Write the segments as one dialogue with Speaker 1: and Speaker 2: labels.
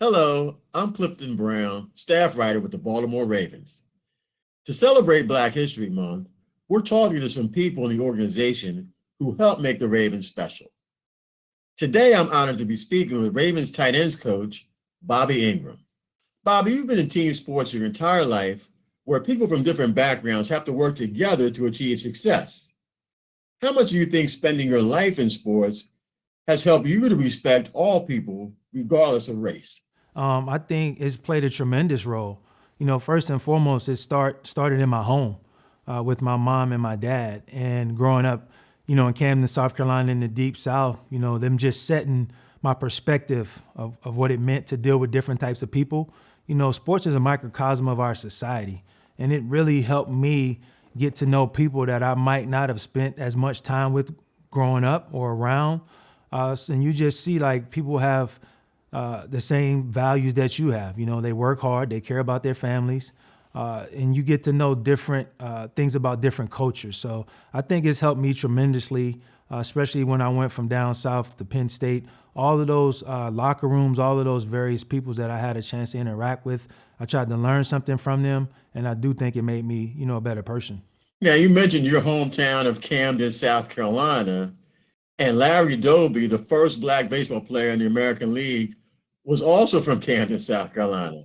Speaker 1: Hello, I'm Clifton Brown, staff writer with the Baltimore Ravens. To celebrate Black History Month, we're talking to some people in the organization who helped make the Ravens special. Today, I'm honored to be speaking with Ravens tight ends coach, Bobby Engram. Bobby, you've been in team sports your entire life, where people from different backgrounds have to work together to achieve success. How much do you think spending your life in sports has helped you to respect all people, regardless of race?
Speaker 2: I think it's played a tremendous role. First and foremost, it started in my home with my mom and my dad. And growing up, in Camden, South Carolina, in the deep South, them just setting my perspective of what it meant to deal with different types of people. Sports is a microcosm of our society. And it really helped me get to know people that I might not have spent as much time with growing up or around. And you just see like people have the same values that you have. They work hard, they care about their families, and you get to know different things about different cultures. So I think it's helped me tremendously, especially when I went from down south to Penn State. All of those locker rooms, all of those various peoples that I had a chance to interact with, I tried to learn something from them, and I do think it made me, a better person.
Speaker 1: Now, you mentioned your hometown of Camden, South Carolina, and Larry Doby, the first black baseball player in the American League, was also from Camden, South Carolina.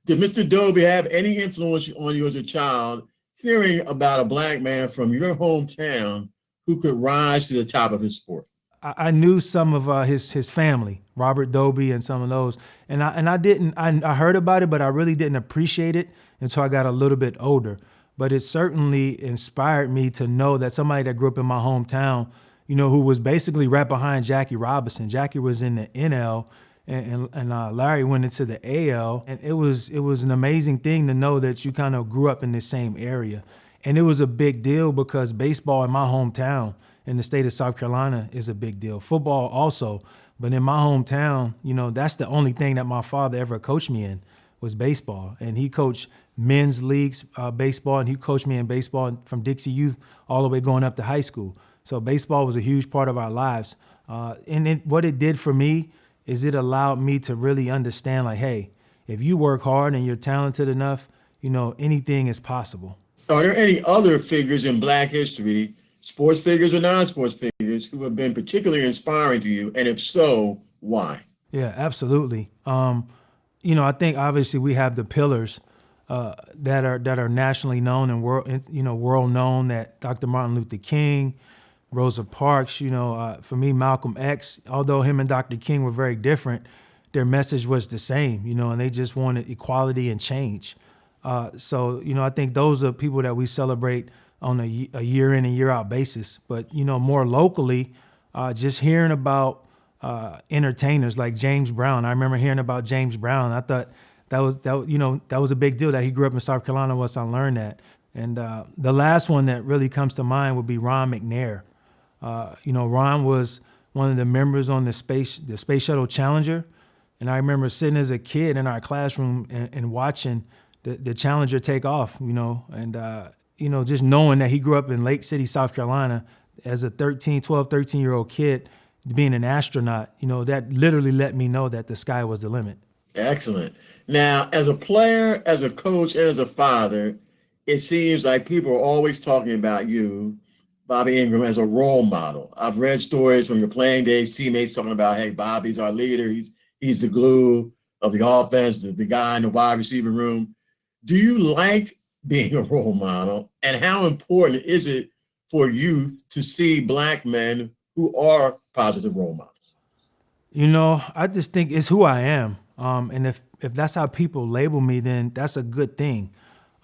Speaker 1: Did Mr. Doby have any influence on you as a child, hearing about a black man from your hometown who could rise to the top of his sport?
Speaker 2: I knew some of his family, Robert Doby and some of those, and I heard about it, but I really didn't appreciate it until I got a little bit older. But it certainly inspired me to know that somebody that grew up in my hometown, who was basically right behind Jackie Robinson. Jackie was in the NL, and Larry went into the AL, and it was an amazing thing to know that you kind of grew up in the same area, and it was a big deal because baseball in my hometown in the state of South Carolina is a big deal. Football also, but in my hometown, that's the only thing that my father ever coached me in was baseball, and he coached men's leagues baseball, and he coached me in baseball from Dixie Youth all the way going up to high school. So baseball was a huge part of our lives, what it did for me is it allowed me to really understand, like, hey, if you work hard and you're talented enough, anything is possible.
Speaker 1: Are there any other figures in Black history, sports figures or non sports figures, who have been particularly inspiring to you? And if so, why?
Speaker 2: Yeah, absolutely. I think obviously we have the pillars that are nationally known and world known. That Dr. Martin Luther King, Rosa Parks. For me, Malcolm X. Although him and Dr. King were very different, their message was the same. And they just wanted equality and change. So I think those are people that we celebrate on a year in and year out basis. But more locally, just hearing about entertainers like James Brown. I remember hearing about James Brown. I thought that was a big deal that he grew up in South Carolina once I learned that. And the last one that really comes to mind would be Ron McNair. Ron was one of the members on the space shuttle Challenger. And I remember sitting as a kid in our classroom and watching the Challenger take off, just knowing that he grew up in Lake City, South Carolina as a 13-year-old kid being an astronaut, that literally let me know that the sky was the limit.
Speaker 1: Excellent. Now, as a player, as a coach, and as a father, it seems like people are always talking about you, Bobby Engram, as a role model. I've read stories from your playing days, teammates talking about, hey, Bobby's our leader. He's the glue of the offense, the guy in the wide receiver room. Do you like being a role model? And how important is it for youth to see Black men who are positive role models?
Speaker 2: I just think it's who I am. And if that's how people label me, then that's a good thing.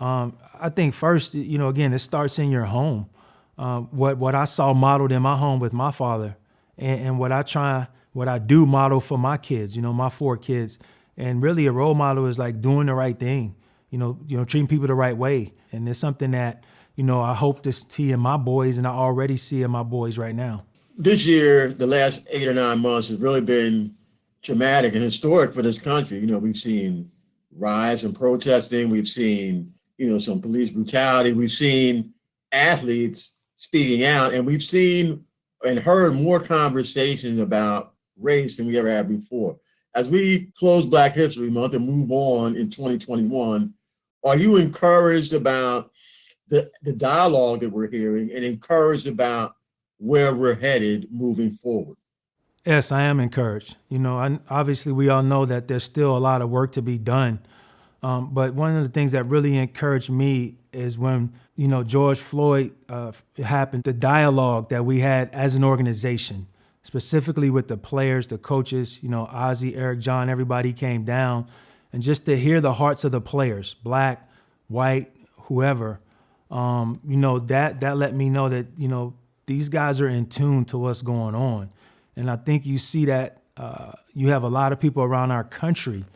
Speaker 2: I think first, again, it starts in your home. What I saw modeled in my home with my father, and what I do model for my kids, my four kids. And really a role model is like doing the right thing, treating people the right way. And it's something that, I hope to see in my boys, and I already see in my boys right now.
Speaker 1: This year, the last 8 or 9 months has really been traumatic and historic for this country. We've seen riots and protesting. We've seen, some police brutality. We've seen athletes speaking out, and we've seen and heard more conversations about race than we ever had before. As we close Black History Month and move on in 2021, are you encouraged about the dialogue that we're hearing and encouraged about where we're headed moving forward?
Speaker 2: Yes, I am encouraged. Obviously we all know that there's still a lot of work to be done. But one of the things that really encouraged me is when, George Floyd happened, the dialogue that we had as an organization, specifically with the players, the coaches, Ozzie, Eric, John, everybody came down. And just to hear the hearts of the players, black, white, whoever, that let me know that, these guys are in tune to what's going on. And I think you see that you have a lot of people around our country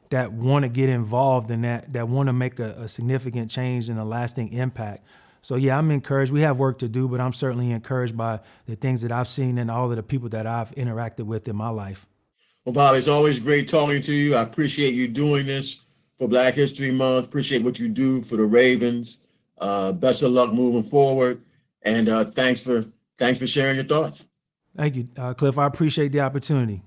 Speaker 2: that want to get involved in that want to make a significant change and a lasting impact. So yeah, I'm encouraged. We have work to do, but I'm certainly encouraged by the things that I've seen and all of the people that I've interacted with in my life.
Speaker 1: Well, Bob, it's always great talking to you. I appreciate you doing this for Black History Month. Appreciate what you do for the Ravens. Best of luck moving forward. And thanks for sharing your thoughts.
Speaker 2: Thank you, Cliff. I appreciate the opportunity.